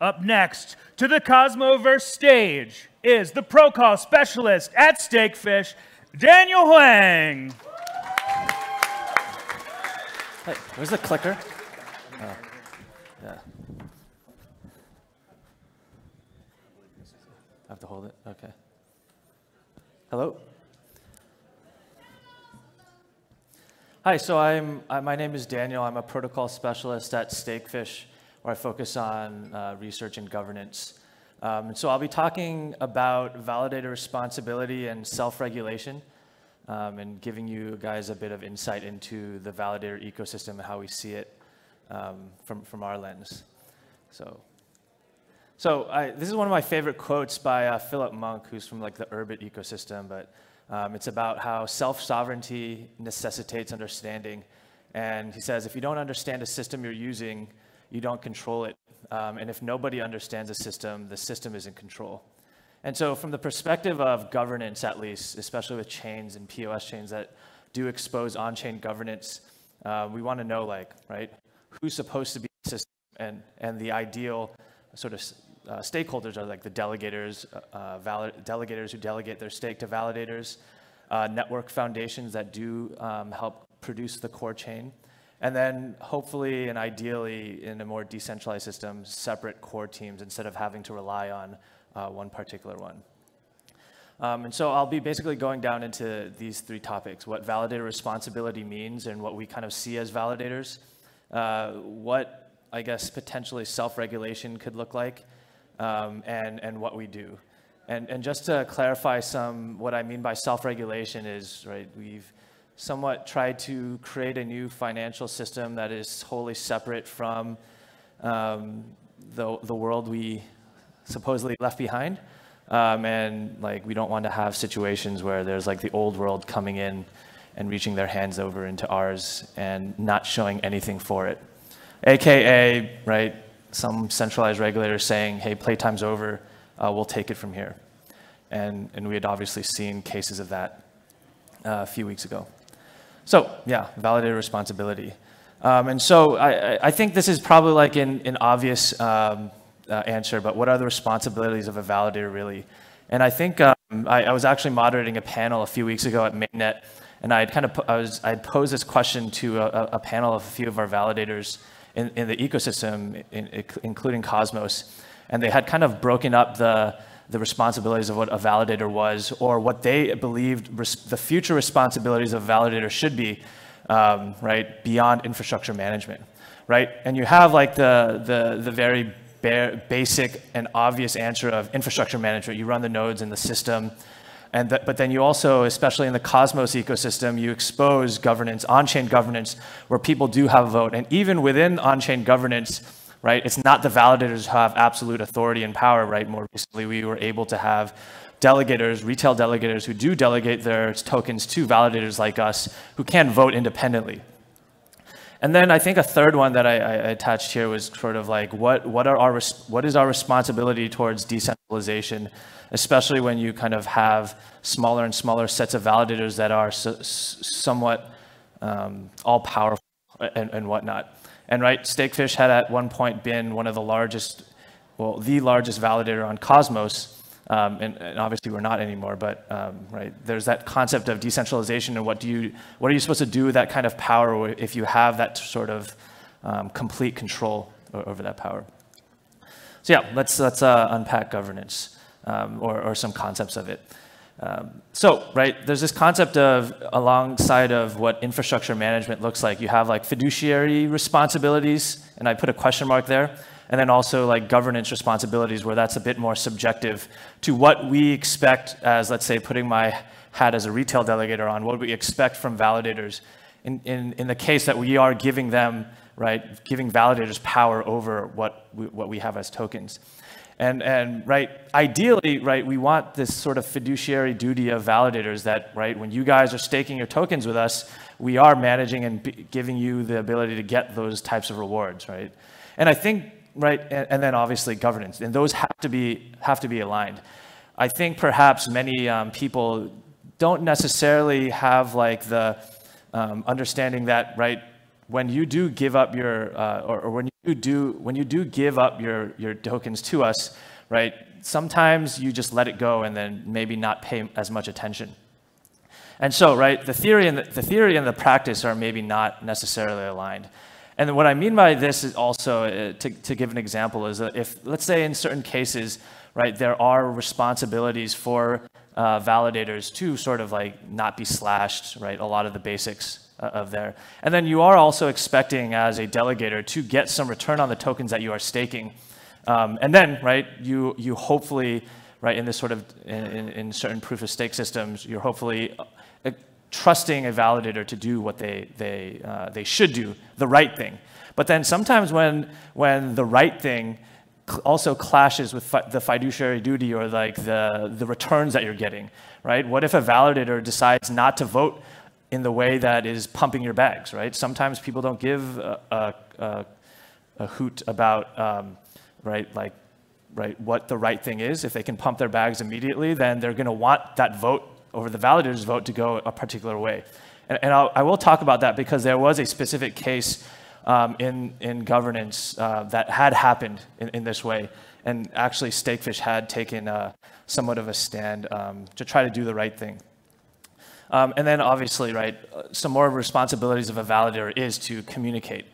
Up next to the Cosmoverse stage is the protocol specialist at Stakefish, Daniel Hwang. Hey, where's the clicker? Oh, yeah. I have to hold it? Okay. Hello? Hi, so my name is Daniel. I'm a protocol specialist at Stakefish, where I focus on research and governance. And so I'll be talking about validator responsibility and self-regulation, and giving you guys a bit of insight into the validator ecosystem and how we see it from our lens. This is one of my favorite quotes by Philip Monk, who's from like the Urbit ecosystem, but it's about how self-sovereignty necessitates understanding. And he says, if you don't understand a system you're using, you don't control it. And if nobody understands the system is in control. And so from the perspective of governance, at least, especially with chains and POS chains that do expose on-chain governance, we want to know, like, right, who's supposed to be the system, and the ideal sort of stakeholders are like the delegators, delegators who delegate their stake to validators, network foundations that do help produce the core chain, and then hopefully and ideally in a more decentralized system, separate core teams instead of having to rely on one particular one. And so I'll be basically going down into these three topics: what validator responsibility means and what we kind of see as validators, what I guess potentially self-regulation could look like, and what we do. And just to clarify what I mean by self-regulation is, right, we've somewhat tried to create a new financial system that is wholly separate from the world we supposedly left behind. And like, we don't want to have situations where there's like the old world coming in and reaching their hands over into ours and not showing anything for it. AKA, right, some centralized regulator saying, hey, playtime's over, we'll take it from here. And we had obviously seen cases of that a few weeks ago. So yeah, validator responsibility. And so I think this is probably like an obvious answer, but what are the responsibilities of a validator really? And I think I was actually moderating a panel a few weeks ago at Mainnet, and I'd posed this question to a panel of a few of our validators in the ecosystem, including Cosmos, and they had kind of broken up the responsibilities of what a validator was, or what they believed the future responsibilities of a validator should be, right, beyond infrastructure management, right? And you have like the very basic and obvious answer of infrastructure management. You run the nodes in the system, but then you also, especially in the Cosmos ecosystem, you expose governance, on-chain governance, where people do have a vote. And even within on-chain governance, right, it's not the validators who have absolute authority and power, right? More recently, we were able to have delegators, retail delegators, who do delegate their tokens to validators like us, who can vote independently. And then I think a third one that I attached here was sort of like, what is our responsibility towards decentralization, especially when you kind of have smaller and smaller sets of validators that are somewhat all powerful and whatnot. And right, Stakefish had at one point been one of the largest, well, the largest validator on Cosmos, and obviously we're not anymore, but right, there's that concept of decentralization, and what are you supposed to do with that kind of power if you have that sort of complete control over that power? So yeah, let's unpack governance, or some concepts of it. So, right, there's this concept of, alongside of what infrastructure management looks like, you have like fiduciary responsibilities, and I put a question mark there, and then also like governance responsibilities, where that's a bit more subjective to what we expect as, let's say, putting my hat as a retail delegator on, what we expect from validators in the case that we are giving them, right, giving validators power over what we have as tokens. And right, ideally, right, we want this sort of fiduciary duty of validators that, right, when you guys are staking your tokens with us, we are managing and giving you the ability to get those types of rewards, right? And I think, right, and then obviously governance, and those have to be aligned. I think perhaps many people don't necessarily have like the understanding that, right, when you do give up your, or when you do give up your tokens to us, right? Sometimes you just let it go and then maybe not pay as much attention. And so, right, the theory and the practice are maybe not necessarily aligned. And what I mean by this is also, to give an example, is that if, let's say in certain cases, right, there are responsibilities for validators to sort of like not be slashed, right, a lot of the basics of there. And then you are also expecting as a delegator to get some return on the tokens that you are staking. And then, right, you hopefully, right, in this sort of, in certain proof of stake systems, you're hopefully trusting a validator to do what they should do, the right thing. But then sometimes when the right thing also clashes with the fiduciary duty or like the returns that you're getting, right? What if a validator decides not to vote in the way that is pumping your bags, right? Sometimes people don't give a hoot about, right, what the right thing is. If they can pump their bags immediately, then they're going to want that vote over the validator's vote to go a particular way. And I will talk about that because there was a specific case in governance that had happened in this way. And actually, Stakefish had taken somewhat of a stand to try to do the right thing. And then obviously, right, some more responsibilities of a validator is to communicate.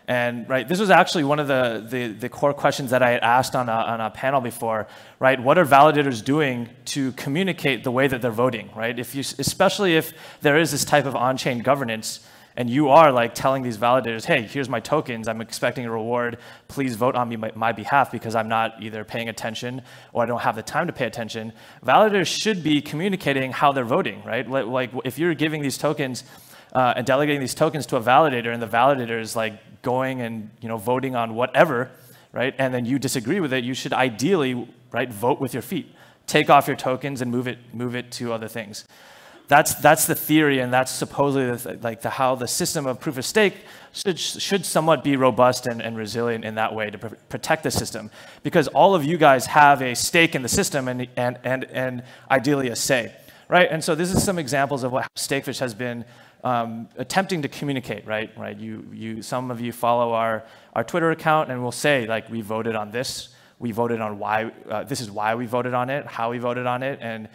And right, this was actually one of the core questions that I had asked on a panel before, right? What are validators doing to communicate the way that they're voting, right? Especially if there is this type of on-chain governance, and you are like telling these validators, hey, here's my tokens, I'm expecting a reward, please vote on me my behalf because I'm not either paying attention or I don't have the time to pay attention. Validators should be communicating how they're voting, right? Like if you're giving these tokens and delegating these tokens to a validator and the validator is like going and voting on whatever, right? And then you disagree with it, you should ideally, right, vote with your feet. Take off your tokens and move it to other things. That's the theory, and that's supposedly how the system of proof of stake should somewhat be robust and resilient in that way to protect the system, because all of you guys have a stake in the system and ideally a say, right? And so this is some examples of how Stakefish has been attempting to communicate, right? Some of you follow our Twitter account, and we'll say like we voted on this. We voted on why. This is why we voted on it. How we voted on it, and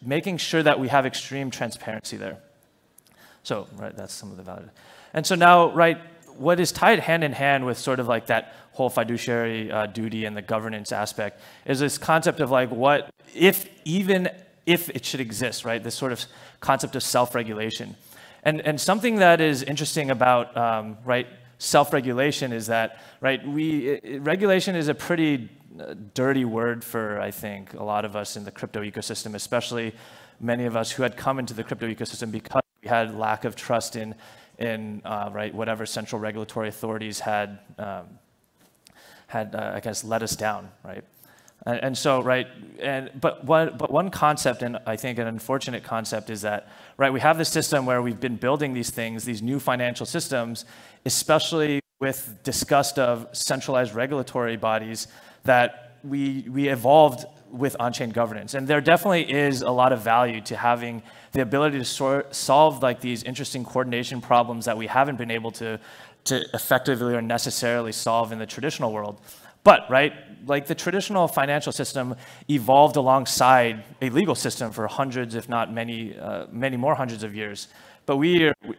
making sure that we have extreme transparency there. So, right, that's some of the value. And so now, right, what is tied hand in hand with sort of like that whole fiduciary duty and the governance aspect is this concept of like what even if it should exist, right? This sort of concept of self-regulation. And something that is interesting about, right, self-regulation is that, right, regulation is a pretty dirty word for, I think, a lot of us in the crypto ecosystem, especially many of us who had come into the crypto ecosystem because we had lack of trust in right, whatever central regulatory authorities had I guess, let us down, right? And so, right, but one concept, and I think an unfortunate concept, is that, right, we have this system where we've been building these things, these new financial systems, especially with disgust of centralized regulatory bodies, that we evolved with on-chain governance. And there definitely is a lot of value to having the ability to solve like these interesting coordination problems that we haven't been able to effectively or necessarily solve in the traditional world. But, right, like the traditional financial system evolved alongside a legal system for hundreds, if not many more hundreds of years. But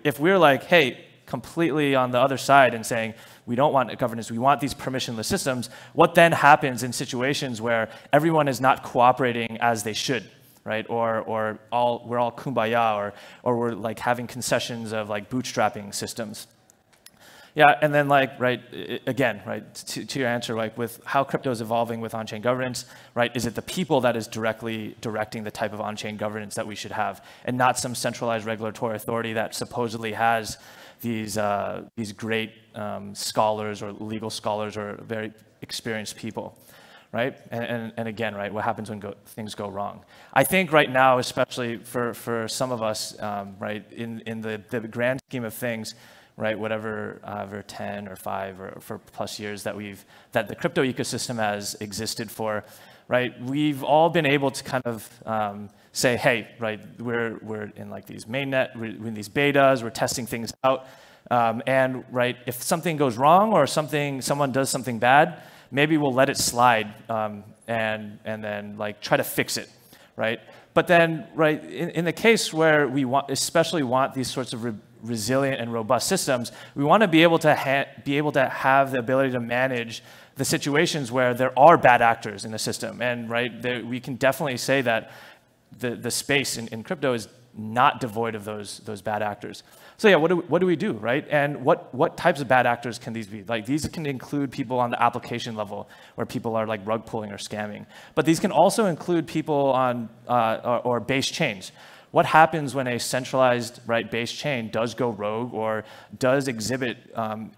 if we're like, hey, completely on the other side and saying, we don't want governance, we want these permissionless systems, what then happens in situations where everyone is not cooperating as they should, right? Or we're all kumbaya, or we're like having concessions of like bootstrapping systems. Yeah, and then like, right, again, right, to your answer, like with how crypto is evolving with on-chain governance, right, is it the people that is directly directing the type of on-chain governance that we should have, and not some centralized regulatory authority that supposedly has these great scholars or legal scholars or very experienced people, right? And again, right, what happens when things go wrong? I think right now, especially for some of us, right, in the grand scheme of things, right, whatever 10 or 5 or for plus years that the crypto ecosystem has existed for, right, we've all been able to kind of say, hey, right, we're in like these mainnet, we're in these betas, we're testing things out. And right, if something goes wrong or someone does something bad, maybe we'll let it slide and then like try to fix it, right? But then, right, in the case where we especially want these sorts of resilient and robust systems, we want to be able to have the ability to manage the situations where there are bad actors in the system. And right, we can definitely say that the space in crypto is not devoid of those bad actors. So yeah, what do we do, right? And what types of bad actors can these be? Like these can include people on the application level where people are like rug pulling or scamming. But these can also include people on or base chains. What happens when a centralized base chain does go rogue or does exhibit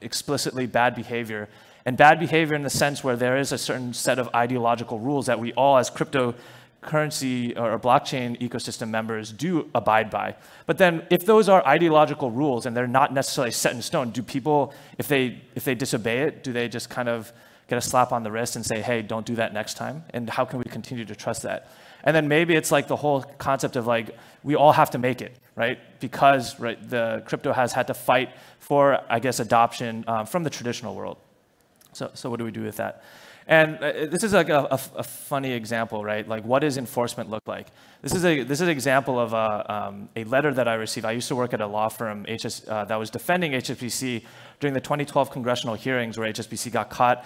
explicitly bad behavior? And bad behavior in the sense where there is a certain set of ideological rules that we all as cryptocurrency or blockchain ecosystem members do abide by. But then if those are ideological rules and they're not necessarily set in stone, do people, if they disobey it, do they just kind of get a slap on the wrist and say, hey, don't do that next time? And how can we continue to trust that? And then maybe it's like the whole concept of like, we all have to make it, right? Because the crypto has had to fight for, I guess, adoption from the traditional world. So what do we do with that? And this is like a funny example, right? Like, what does enforcement look like? This is an example of a letter that I received. I used to work at a law firm that was defending HSBC during the 2012 congressional hearings, where HSBC got caught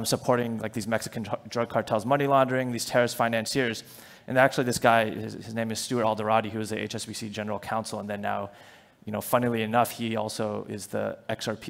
supporting like these Mexican drug cartels, money laundering, these terrorist financiers. And actually, this guy, his name is Stuart Alderati, who is the HSBC general counsel, and then now, funnily enough, he also is the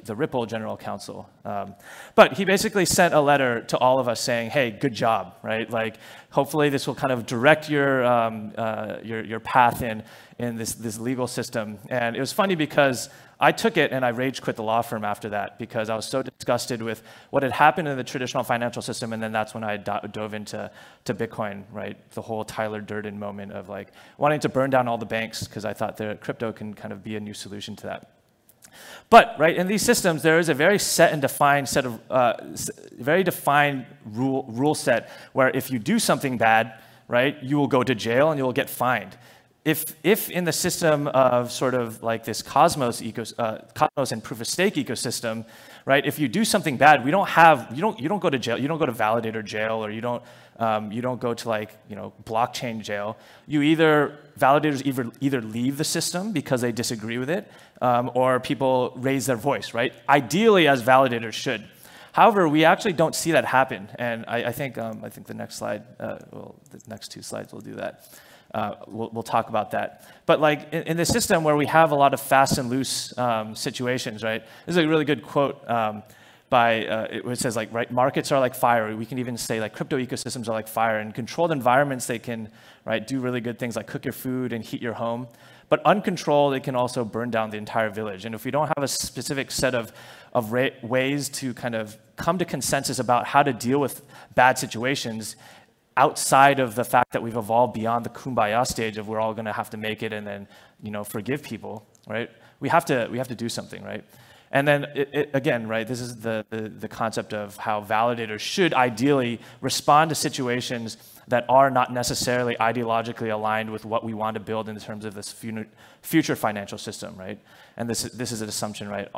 Ripple general counsel. But he basically sent a letter to all of us saying, hey, good job, right? Like, hopefully this will kind of direct your path in this legal system. And it was funny because I took it and I rage quit the law firm after that because I was so disgusted with what had happened in the traditional financial system. And then that's when I dove into Bitcoin, right? The whole Tyler Durden moment of like wanting to burn down all the banks because I thought the crypto can kind of be a new solution to that. But right, in these systems, there is a very set and defined set of very defined rule set where if you do something bad, right, you will go to jail and you will get fined. If in the system of sort of like this Cosmos and proof of stake ecosystem, right? If you do something bad, you don't go to jail, you don't go to validator jail, or you don't go to like blockchain jail. Validators either leave the system because they disagree with it, or people raise their voice, right? Ideally, as validators should. However, we actually don't see that happen, and I think the next slide, the next two slides will do that. We'll talk about that. But like in the system where we have a lot of fast and loose situations, right? This is a really good quote it says like, right, markets are like fire. We can even say like crypto ecosystems are like fire. In controlled environments, they can do really good things like cook your food and heat your home. But uncontrolled, it can also burn down the entire village. And if we don't have a specific set of ways to kind of come to consensus about how to deal with bad situations, outside of the fact that we've evolved beyond the kumbaya stage of we're all going to have to make it and then forgive people, right? We have to do something, right? And then again, right, this is the concept of how validators should ideally respond to situations that are not necessarily ideologically aligned with what we want to build in terms of this future financial system, right? And this is an assumption, right?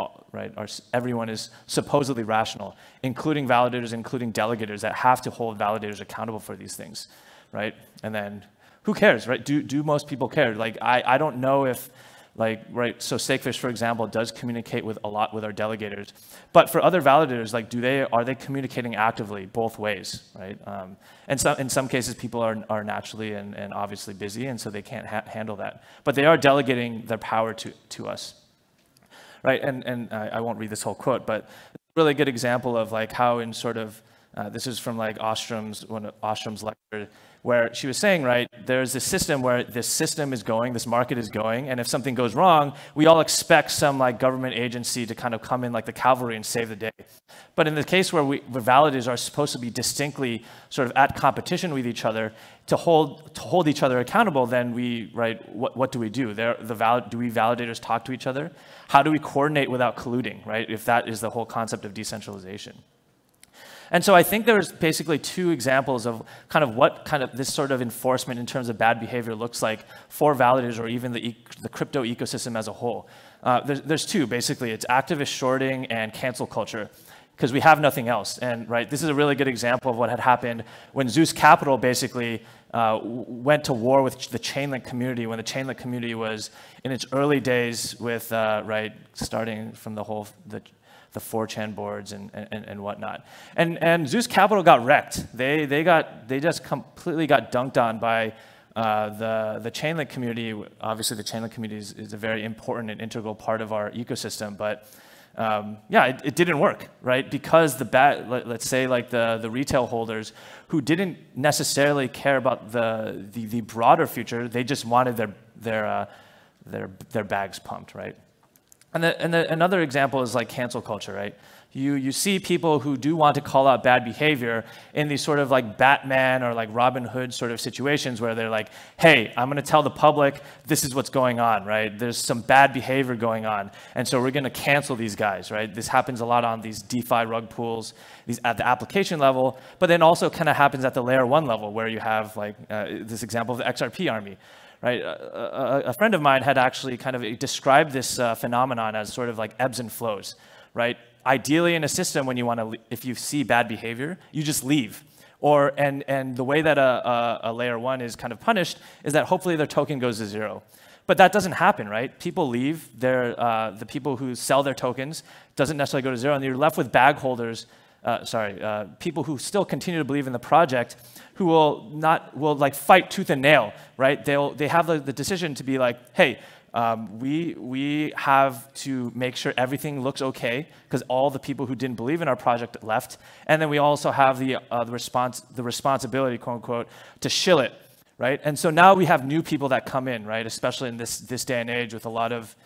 Everyone is supposedly rational, including validators, including delegators that have to hold validators accountable for these things, right? And then who cares, right? Do most people care? Like, I don't know if, like, right, so Stakefish, for example, does communicate a lot with our delegators. But for other validators, like, are they communicating actively both ways, right? And in some cases, people are naturally and obviously busy, and so they can't handle that. But they are delegating their power to us, right? And I won't read this whole quote, but it's a really good example of like how in sort of, this is from like Ostrom's lecture, where she was saying, right, there's this system where this system is going, this market is going, and if something goes wrong, we all expect some like government agency to kind of come in like the cavalry and save the day. But in the case where validators are supposed to be distinctly sort of at competition with each other to hold each other accountable, then what do we do? Do we validators talk to each other? How do we coordinate without colluding, right? If that is the whole concept of decentralization. And so I think there's basically two examples of kind of what kind of this sort of enforcement in terms of bad behavior looks like for validators or even the crypto ecosystem as a whole. There's two, basically. It's activist shorting and cancel culture, because we have nothing else. And right, this is a really good example of what had happened when Zeus Capital basically went to war with the Chainlink community, when the Chainlink community was in its early days with, right, starting from the 4chan boards and whatnot. And Zeus Capital got wrecked. They just completely got dunked on by the Chainlink community. Obviously, the Chainlink community is a very important and integral part of our ecosystem, but yeah, it didn't work, right? Because let's say like the retail holders who didn't necessarily care about the broader future, they just wanted their bags pumped, right? And another example is like cancel culture, right? You see people who do want to call out bad behavior in these sort of like Batman or like Robin Hood sort of situations where they're like, hey, I'm going to tell the public this is what's going on, right? There's some bad behavior going on, and so we're going to cancel these guys, right? This happens a lot on these DeFi rug pools, these at the application level, but then also kind of happens at the layer 1 level where you have like this example of the XRP army. Right, a friend of mine had actually kind of described this phenomenon as sort of like ebbs and flows, right? Ideally, in a system, when you want to, if you see bad behavior, you just leave. And the way that a layer 1 is kind of punished is that hopefully their token goes to 0. But that doesn't happen, right? People leave. The people who sell their tokens doesn't necessarily go to 0, and you're left with bag holders. People who still continue to believe in the project, who will like fight tooth and nail, right? They have the decision to be like, hey, we have to make sure everything looks okay because all the people who didn't believe in our project left, and then we also have the responsibility, quote unquote, to shill it, right? And so now we have new people that come in, right? Especially in this day and age with a lot of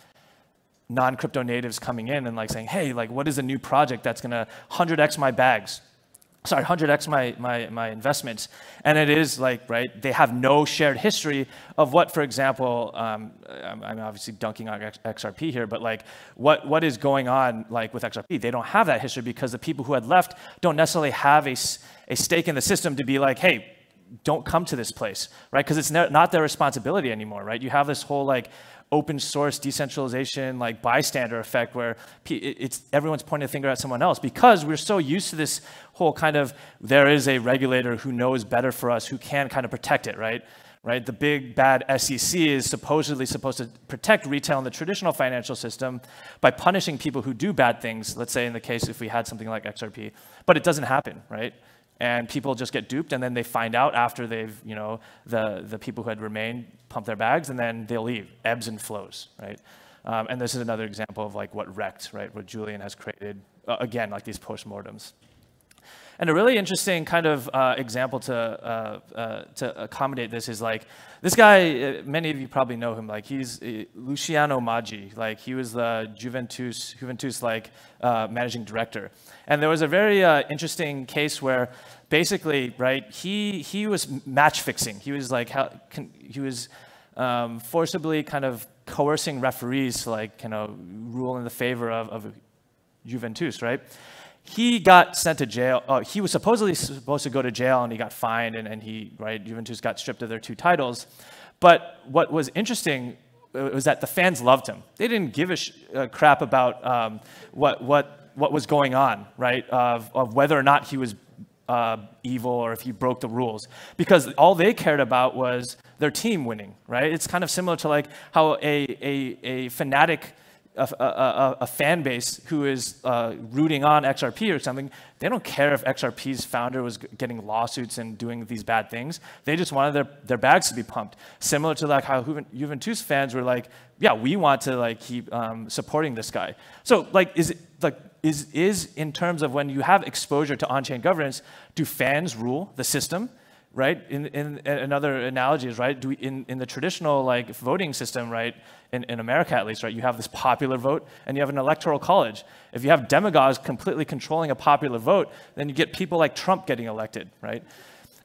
non-crypto natives coming in and like saying, hey, like what is a new project that's gonna 100x my bags? Sorry, 100x my investments. And it is like, right, they have no shared history of what, for example, I'm obviously dunking on XRP here, but like what is going on like with XRP? They don't have that history because the people who had left don't necessarily have a stake in the system to be like, hey, don't come to this place, right? Because it's not their responsibility anymore, right? You have this whole like open source decentralization, like bystander effect where everyone's pointing a finger at someone else because we're so used to this whole kind of, there is a regulator who knows better for us, who can kind of protect it, right? Right? The big bad SEC is supposedly supposed to protect retail in the traditional financial system by punishing people who do bad things, let's say in the case if we had something like XRP, but it doesn't happen, right? And people just get duped, and then they find out after they've, you know, the people who had remained pump their bags, and then they'll leave. Ebbs and flows, right? And this is another example of like what wrecked, right? What Julian has created, again, like these postmortems. And a really interesting kind of example to accommodate this is like, this guy, many of you probably know him, like he's Luciano Maggi, like he was the Juventus like managing director. And there was a very interesting case where basically, right, he was match fixing. He was like, he was forcibly kind of coercing referees to like, you know, rule in the favor of Juventus, right? He got sent to jail. He was supposedly supposed to go to jail, and he got fined, and Juventus got stripped of their 2 titles. But what was interesting was that the fans loved him. They didn't give a crap about what was going on, right? Of whether or not he was evil or if he broke the rules, because all they cared about was their team winning, right? It's kind of similar to like how a fanatic. A fan base who is rooting on XRP or something, they don't care if XRP's founder was getting lawsuits and doing these bad things. They just wanted their bags to be pumped. Similar to like how Juventus fans were like, yeah, we want to like keep supporting this guy. So like, is in terms of when you have exposure to on-chain governance, do fans rule the system? Right? In another analogy is, right, in the traditional like voting system, right, in America at least, right, you have this popular vote and you have an electoral college. If you have demagogues completely controlling a popular vote, then you get people like Trump getting elected, right?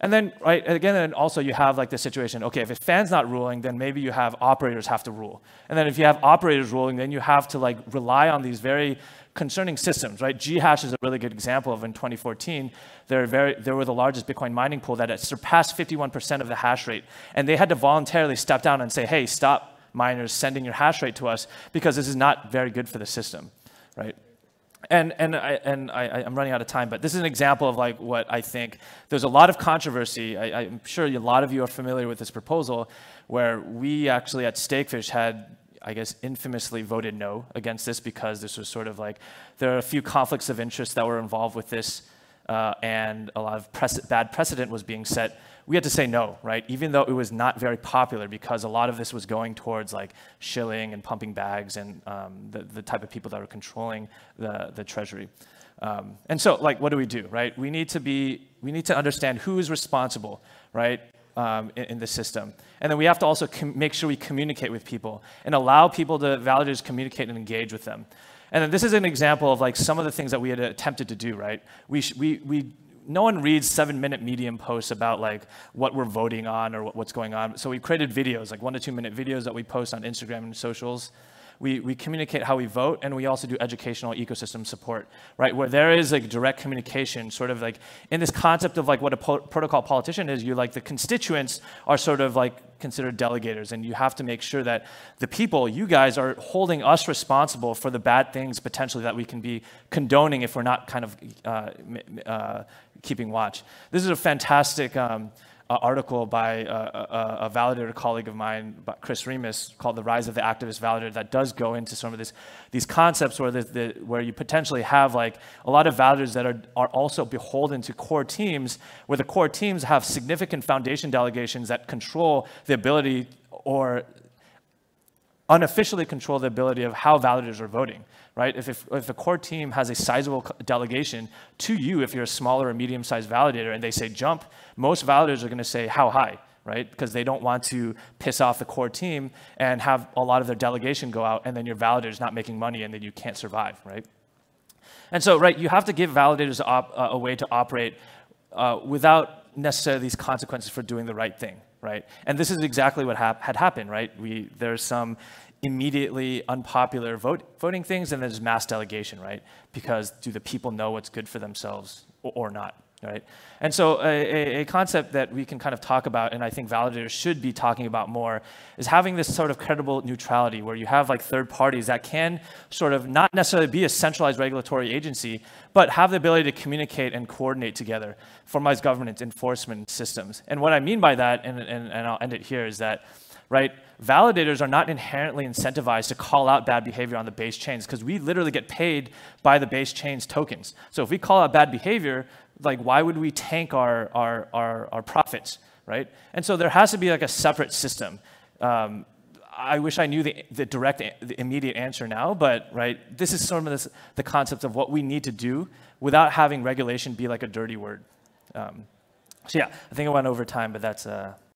And then, right, again, and also you have like the situation, okay, if a fan's not ruling, then maybe you have operators have to rule. And then if you have operators ruling, then you have to like rely on these very concerning systems, right? Ghash is a really good example of in 2014, they were the largest Bitcoin mining pool that had surpassed 51% of the hash rate. And they had to voluntarily step down and say, hey, stop miners sending your hash rate to us because this is not very good for the system, right? And I'm running out of time, but this is an example of like what I think. There's a lot of controversy. I'm sure a lot of you are familiar with this proposal where we actually at Stakefish had, I guess, infamously voted no against this because this was sort of like, there are a few conflicts of interest that were involved with this and a lot of bad precedent was being set. We had to say no, right? Even though it was not very popular because a lot of this was going towards like shilling and pumping bags and the type of people that were controlling the treasury. And so like, what do we do, right? We need to understand who is responsible, right? In the system. And then we have to also make sure we communicate with people and allow people to validators communicate and engage with them. And then this is an example of like some of the things that we had attempted to do, right? No one reads 7-minute Medium posts about like what we're voting on or what's going on. So we created videos, like 1 to 2 minute videos that we post on Instagram and socials. We communicate how we vote, and we also do educational ecosystem support, right? Where there is like direct communication, sort of like in this concept of like what a protocol politician is, you like the constituents are sort of like considered delegators, and you have to make sure that the people, you guys, are holding us responsible for the bad things potentially that we can be condoning if we're not kind of keeping watch. This is a fantastic article by a validator colleague of mine, Chris Remus, called "The Rise of the Activist Validator," that does go into some of these concepts where you potentially have like a lot of validators that are also beholden to core teams, where the core teams have significant foundation delegations that control the ability or unofficially control the ability of how validators are voting, right? If a core team has a sizable delegation to you, if you're a smaller or medium-sized validator, and they say jump, most validators are going to say how high, right? Because they don't want to piss off the core team and have a lot of their delegation go out, and then your validator's not making money, and then you can't survive, right? And so, right, you have to give validators a way to operate without necessarily these consequences for doing the right thing, right? And this is exactly what had happened, right? There's some immediately unpopular voting things, and there's mass delegation, right? Because do the people know what's good for themselves or not, right? And so a concept that we can kind of talk about, and I think validators should be talking about more, is having this sort of credible neutrality where you have like third parties that can sort of not necessarily be a centralized regulatory agency, but have the ability to communicate and coordinate together, formalize governance, enforcement systems. And what I mean by that, and I'll end it here, is that, right, validators are not inherently incentivized to call out bad behavior on the base chains because we literally get paid by the base chains tokens. So if we call out bad behavior, like why would we tank our profits, right? And so there has to be like a separate system. I wish I knew the immediate answer now, but right, this is sort of the concept of what we need to do without having regulation be like a dirty word. So yeah, I think I went over time, but that's